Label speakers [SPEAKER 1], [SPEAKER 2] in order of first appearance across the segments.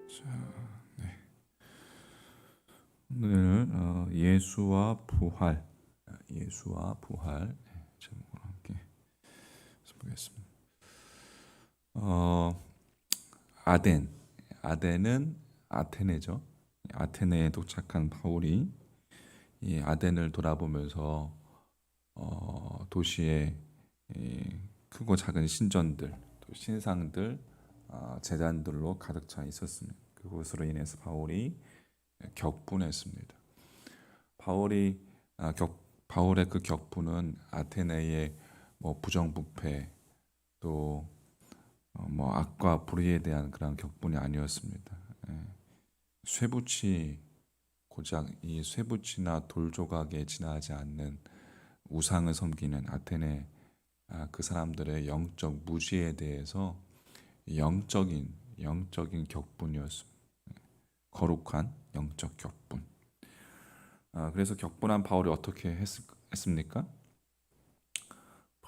[SPEAKER 1] 자, 네. 오늘 예수와 부활, 예수와 부활 제목으로 함께 보겠습니다. 어, 아덴, 아덴은 아테네죠. 아테네에 도착한 바울이 이 아덴을 돌아보면서 도시의 크고 작은 신전들, 또 신상들, 제단들로 가득 차 있었습니다. 그것으로 인해서 바울이 격분했습니다. 바울이 바울의 그 격분은 아테네의 뭐 부정부패 또 뭐 악과 불의에 대한 그런 격분이 아니었습니다. 예. 쇠붙이 고작 이 쇠붙이나 돌 조각에 지나지 않는 우상을 섬기는 아테네 그 사람들의 영적 무지에 대해서 영적인 격분이었습니다. 거룩한 영적 격분. 그래서 격분한 바울이 어떻게 했습니까?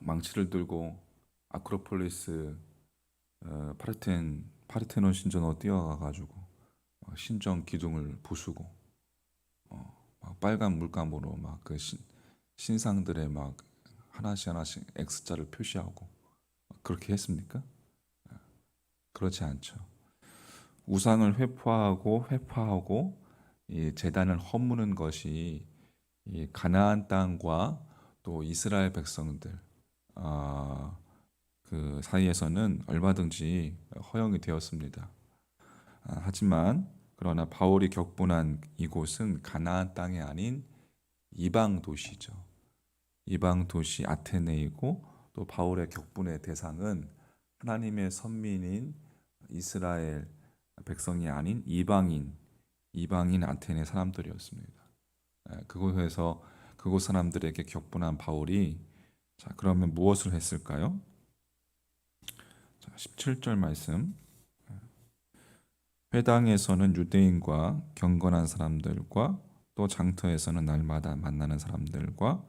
[SPEAKER 1] 망치를 들고 아크로폴리스 파르테논 신전으로 뛰어가가지고 신전 기둥을 부수고 막 빨간 물감으로 막 그 신상들의 막 하나씩 X자를 표시하고 그렇게 했습니까? 그렇지 않죠. 우상을 회파하고 이 제단을 허무는 것이 이 가나안 땅과 또 이스라엘 백성들 그 사이에서는 얼마든지 허용이 되었습니다. 하지만 그러나 바울이 격분한 이곳은 가나안 땅이 아닌 이방 도시죠. 이방 도시 아테네이고 또 바울의 격분의 대상은 하나님의 선민인 이스라엘 백성이 아닌 이방인 아테네 사람들이었습니다. 그곳에서 그곳 사람들에게 격분한 바울이 자, 그러면 무엇을 했을까요? 자, 17절 말씀. 회당에서는 유대인과 경건한 사람들과 또 장터에서는 날마다 만나는 사람들과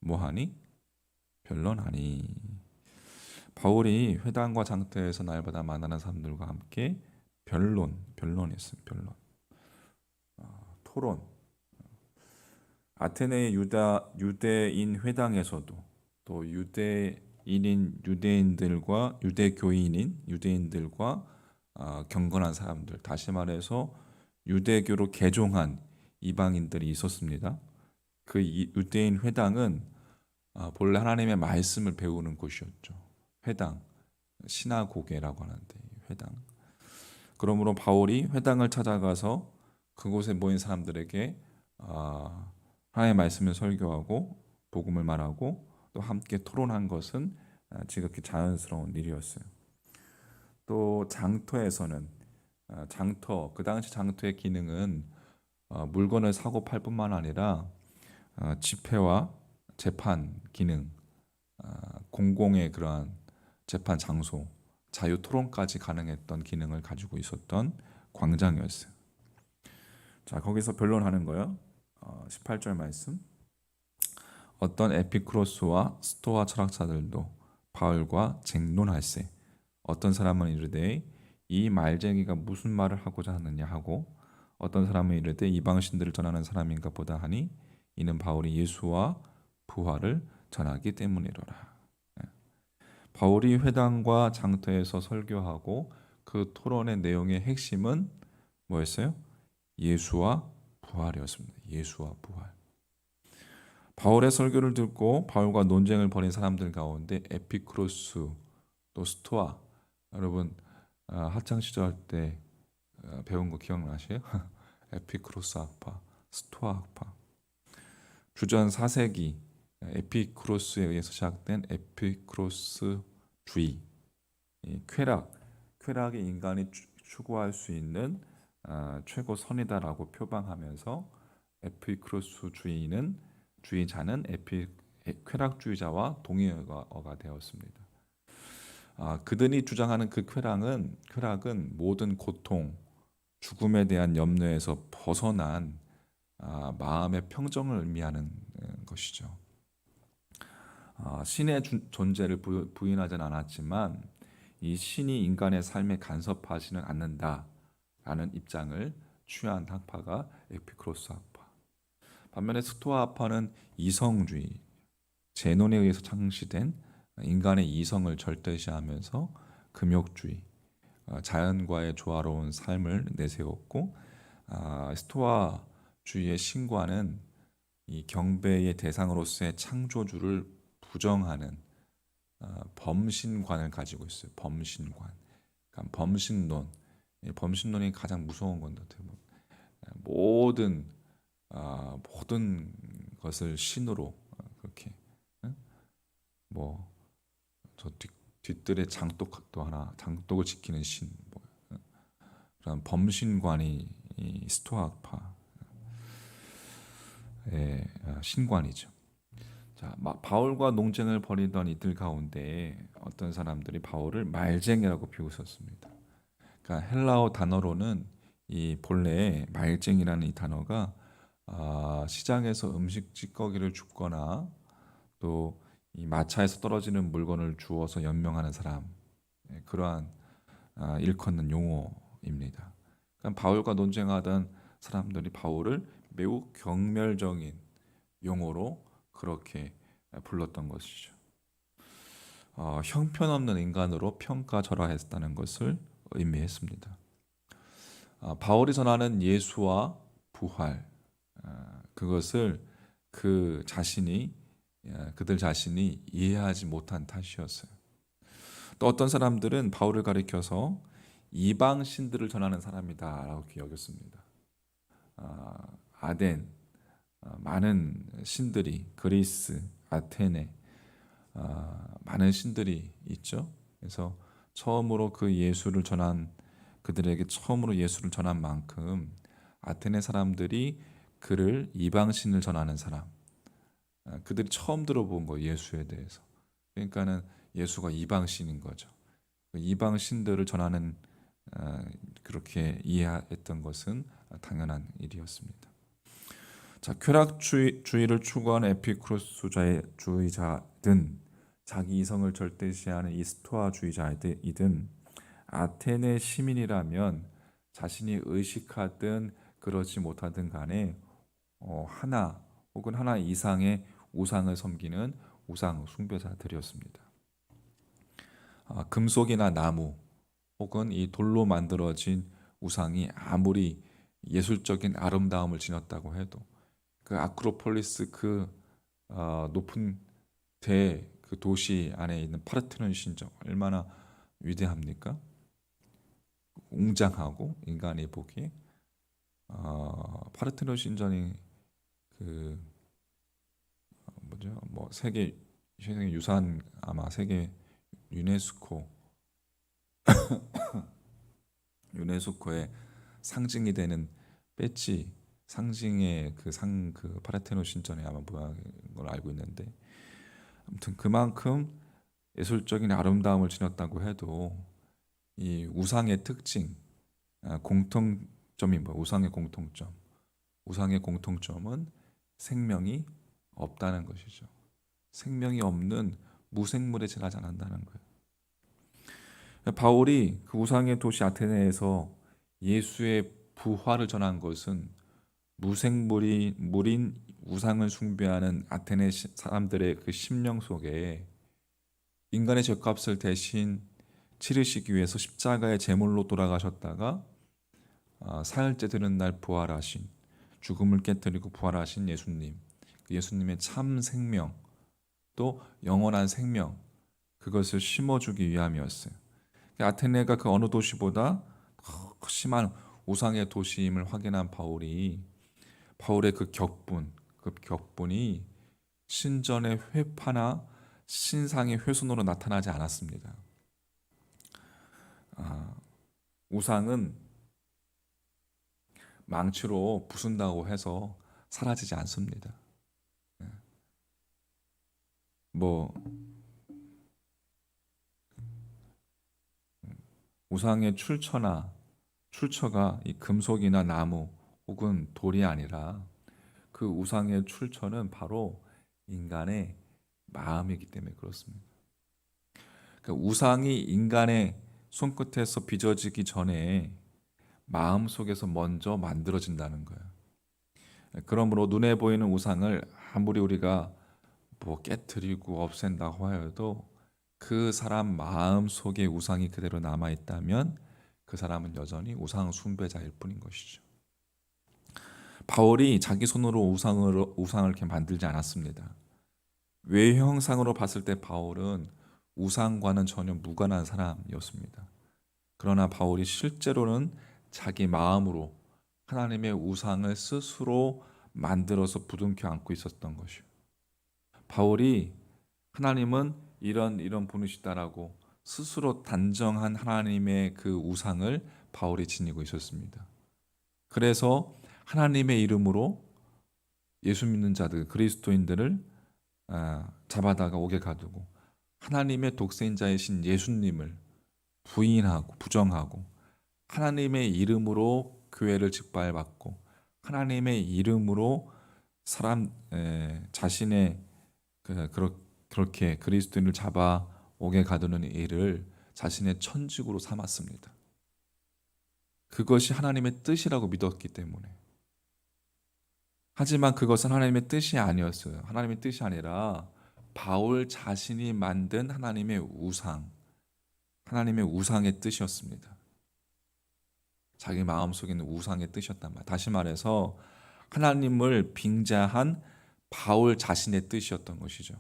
[SPEAKER 1] 뭐하니? 변론하니. 바울이 회당과 장터에서 날마다 만나는 사람들과 함께 변론했습니다. 변론. 토론. 아테네의 유대인 회당에서도 또 유대인들과 경건한 사람들, 다시 말해서 유대교로 개종한 이방인들이 있었습니다. 그 유대인 회당은 본래 하나님의 말씀을 배우는 곳이었죠. 회당, 시나고게라고 하는데 회당. 그러므로 바울이 회당을 찾아가서 그곳에 모인 사람들에게 하나님의 말씀을 설교하고 복음을 말하고 또 함께 토론한 것은 지극히 자연스러운 일이었어요. 또 장터에서는 그 당시 장터의 기능은 물건을 사고 팔 뿐만 아니라 집회와 재판 기능, 공공의 그러한 재판 장소, 자유 토론까지 가능했던 기능을 가지고 있었던 광장이었어요. 자, 거기서 변론하는 거요. 18절 말씀. 어떤 에피크로스와 스토아 철학자들도 바울과 쟁론할세. 어떤 사람은 이르되 이 말쟁이가 무슨 말을 하고자 하느냐 하고 어떤 사람은 이르되 이방신들을 전하는 사람인가 보다 하니 이는 바울이 예수와 부활을 전하기 때문이로라. 바울이 회당과 장터에서 설교하고 그 토론의 내용의 핵심은 뭐였어요? 예수와 부활이었습니다. 예수와 부활. 바울의 설교를 듣고 바울과 논쟁을 벌인 사람들 가운데 에피크로스 또 스토아, 여러분 학창 시절 때 배운 거 기억나세요? 에피크로스 학파, 스토아 학파. 주전 4세기 에피크로스에 의해서 시작된 에피크로스주의, 쾌락이 인간이 추구할 수 있는 최고 선이다라고 표방하면서 주의자는 쾌락주의자와 동의어가 되었습니다. 그들이 주장하는 그 쾌락은 모든 고통, 죽음에 대한 염려에서 벗어난 마음의 평정을 의미하는 것이죠. 신의 존재를 부인하지는 않았지만 이 신이 인간의 삶에 간섭하지는 않는다라는 입장을 취한 학파가 에피쿠로스 학파. 반면에 스토아 학파는 이성주의, 제논에 의해서 창시된 인간의 이성을 절대시하면서 금욕주의, 자연과의 조화로운 삶을 내세웠고, 스토아주의의 신과는 이 경배의 대상으로서의 창조주를 부정하는 범신관을 가지고 있어요. 범신관, 그러니까 범신론. 이 범신론이 가장 무서운 건데, 모든 모든 것을 신으로 그렇게, 뭐저 뒤뜰에 장독도 하나, 장독을 지키는 신, 그런 범신관이 이 스토아파의 신관이죠. 자, 바울과 논쟁을 벌이던 이들 가운데 어떤 사람들이 바울을 말쟁이라고 비웃었습니다. 그러니까 헬라어 단어로는 이 본래 말쟁이라는 이 단어가 시장에서 음식 찌꺼기를 줍거나 또 이 마차에서 떨어지는 물건을 주워서 연명하는 사람, 그러한 일컫는 용어입니다. 그러니까 바울과 논쟁하던 사람들이 바울을 매우 경멸적인 용어로 그렇게 불렀던 것이죠. 형편없는 인간으로 평가절하했다는 것을 의미했습니다. 바울이 전하는 예수와 부활, 그것을 그들 자신이 이해하지 못한 탓이었어요. 또 어떤 사람들은 바울을 가리켜서 이방 신들을 전하는 사람이다라고 여겼습니다. 아덴, 많은 신들이, 그리스, 아테네, 많은 신들이 있죠. 그래서 처음으로 그들에게 처음으로 예수를 전한 만큼 아테네 사람들이 그를 이방 신을 전하는 사람, 그들이 처음 들어본 거 예수에 대해서. 그러니까는 예수가 이방 신인 거죠. 이방 신들을 전하는 그렇게 이해했던 것은 당연한 일이었습니다. 자, 쾌락주의를 추구하는 에피쿠로스주의자든 자기 이성을 절대시하는 이 스토아주의자이든 아테네 시민이라면 자신이 의식하든 그러지 못하든 간에 하나 혹은 하나 이상의 우상을 섬기는 우상 숭배자들이었습니다. 금속이나 나무 혹은 이 돌로 만들어진 우상이 아무리 예술적인 아름다움을 지녔다고 해도 그 아크로폴리스 높은 그 도시 안에 있는 파르테논 신전 얼마나 위대합니까? 웅장하고 인간이 보기에 파르테논 신전이 세계 유산, 아마 세계 유네스코의 상징이 되는 배지, 상징의 그 파르테논 신전의 아마 모양인 걸 알고 있는데, 아무튼 그만큼 예술적인 아름다움을 지녔다고 해도 이 우상의 특징, 공통점이 우상의 공통점. 우상의 공통점은 생명이 없다는 것이죠. 생명이 없는 무생물에 제가 잘한다는 거예요. 바울이 그 우상의 도시 아테네에서 예수의 부활을 전한 것은 무생물인 우상을 숭배하는 아테네 사람들의 그 심령 속에 인간의 죄값을 대신 치르시기 위해서 십자가의 제물로 돌아가셨다가 사흘째 되는 날 부활하신, 죽음을 깨뜨리고 부활하신 예수님, 그 예수님의 참 생명, 또 영원한 생명, 그것을 심어주기 위함이었어요. 아테네가 그 어느 도시보다 더 심한 우상의 도시임을 확인한 바울의 그 격분이 신전의 회파나 신상의 훼손으로 나타나지 않았습니다. 우상은 망치로 부순다고 해서 사라지지 않습니다. 우상의 출처가 이 금속이나 나무 혹은 돌이 아니라 그 우상의 출처는 바로 인간의 마음이기 때문에 그렇습니다. 그러니까 우상이 인간의 손끝에서 빚어지기 전에 마음 속에서 먼저 만들어진다는 거예요. 그러므로 눈에 보이는 우상을 아무리 우리가 뭐 깨트리고 없앤다고 하여도 그 사람 마음 속에 우상이 그대로 남아 있다면 그 사람은 여전히 우상 숭배자일 뿐인 것이죠. 바울이 자기 손으로 우상을 이렇게 만들지 않았습니다. 외형상으로 봤을 때 바울은 우상과는 전혀 무관한 사람이었습니다. 그러나 바울이 실제로는 자기 마음으로 하나님의 우상을 스스로 만들어서 부둥켜 안고 있었던 것이요. 바울이 하나님은 이런 분이시다라고 스스로 단정한 하나님의 그 우상을 바울이 지니고 있었습니다. 그래서 하나님의 이름으로 예수 믿는 자들, 그리스도인들을 잡아다가 옥에 가두고 하나님의 독생자이신 예수님을 부인하고 부정하고 하나님의 이름으로 교회를 짓밟았고 하나님의 이름으로 사람 자신의 그렇게 그리스도인을 잡아 옥에 가두는 일을 자신의 천직으로 삼았습니다. 그것이 하나님의 뜻이라고 믿었기 때문에. 하지만 그것은 하나님의 뜻이 아니었어요. 하나님의 뜻이 아니라 바울 자신이 만든 하나님의 하나님의 우상의 뜻이었습니다. 자기 마음속에 있는 우상의 뜻이었단 말이에요. 다시 말해서 하나님을 빙자한 바울 자신의 뜻이었던 것이죠.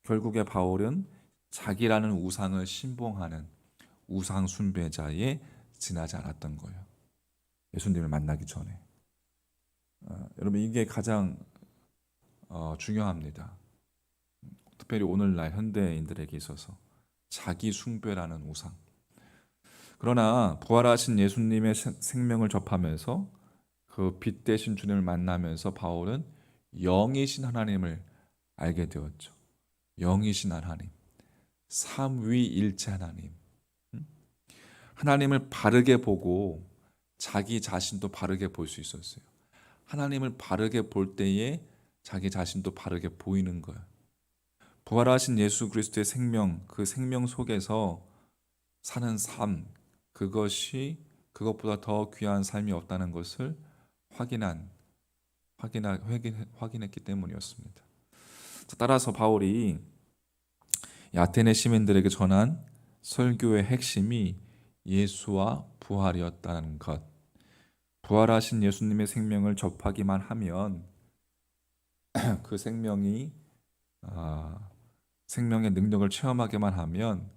[SPEAKER 1] 결국에 바울은 자기라는 우상을 신봉하는 우상 숭배자에 지나지 않았던 거예요. 예수님을 만나기 전에. 여러분 이게 가장 중요합니다. 특별히 오늘날 현대인들에게 있어서 자기 숭배라는 우상. 그러나 부활하신 예수님의 생명을 접하면서 그 빛 대신 주님을 만나면서 바울은 영이신 하나님을 알게 되었죠. 영이신 하나님, 삼위일체 하나님. 하나님을 바르게 보고 자기 자신도 바르게 볼 수 있었어요. 하나님을 바르게 볼 때에 자기 자신도 바르게 보이는 거예요. 부활하신 예수 그리스도의 생명, 그 생명 속에서 사는 삶, 그것보다 더 귀한 삶이 없다는 것을 확인했기 때문이었습니다. 따라서 바울이 아테네 시민들에게 전한 설교의 핵심이 예수와 부활이었다는 것. 부활하신 예수님의 생명을 접하기만 하면 그 생명의 능력을 체험하기만 하면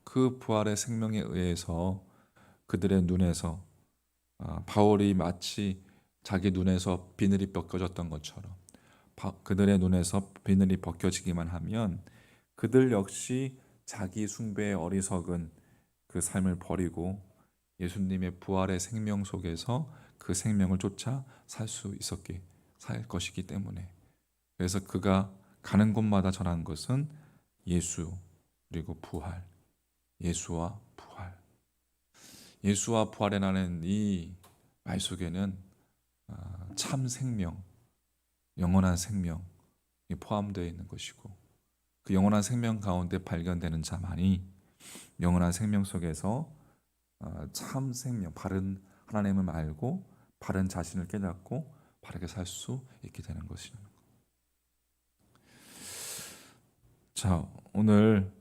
[SPEAKER 1] 그 부활의 생명에 의해서 그들의 눈에서 바울이 마치 자기 눈에서 비늘이 벗겨졌던 것처럼 그들의 눈에서 비늘이 벗겨지기만 하면 그들 역시 자기 숭배의 어리석은 그 삶을 버리고 예수님의 부활의 생명 속에서 그 생명을 쫓아 살 것이기 때문에. 그래서 그가 가는 곳마다 전한 것은 예수 그리고 부활, 예수와 부활. 예수와 부활이라는 이 말 속에는 참 생명, 영원한 생명이 포함되어 있는 것이고 그 영원한 생명 가운데 발견되는 자만이 영원한 생명 속에서 참 생명, 바른 하나님을 알고 바른 자신을 깨닫고 바르게 살 수 있게 되는 것입니다. 자, 오늘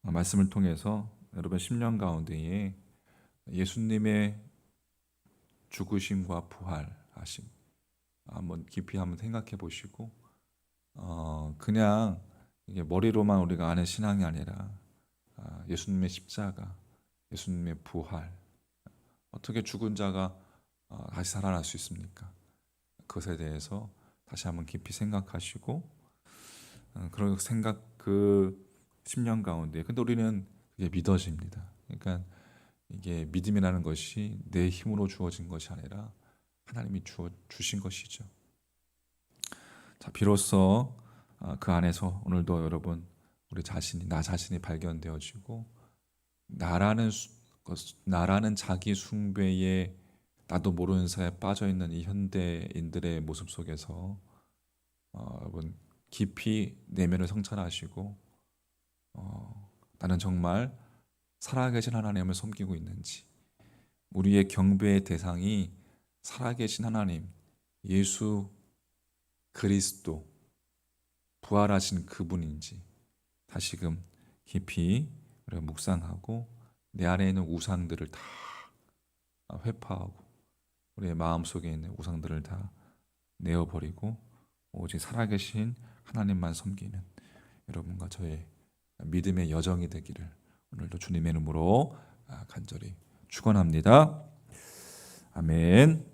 [SPEAKER 1] 말씀을 통해서 여러분 심령 가운데에 예수님의 죽으심과 부활하심 한번 깊이 한번 생각해 보시고 그냥 이게 머리로만 우리가 아는 신앙이 아니라 예수님의 십자가, 예수님의 부활, 어떻게 죽은 자가 다시 살아날 수 있습니까? 그것에 대해서 다시 한번 깊이 생각하시고 그런 생각 그 10년 가운데 근데 우리는 그게 믿어집니다. 그러니까 이게 믿음이라는 것이 내 힘으로 주어진 것이 아니라 하나님이 주신 것이죠. 자, 비로소 그 안에서 오늘도 여러분 나 자신이 발견되어지고 나라는 자기 숭배에 나도 모르는 사이에 빠져 있는 이 현대인들의 모습 속에서 여러분 깊이 내면을 성찰하시고 나는 정말 살아계신 하나님을 섬기고 있는지, 우리의 경배의 대상이 살아계신 하나님, 예수 그리스도, 부활하신 그분인지 다시금 깊이 우리가 묵상하고 내 안에 있는 우상들을 다 회파하고 우리의 마음속에 있는 우상들을 다 내어버리고 오직 살아계신 하나님만 섬기는 여러분과 저의 믿음의 여정이 되기를 오늘도 주님의 이름으로 간절히 축원합니다. 아멘.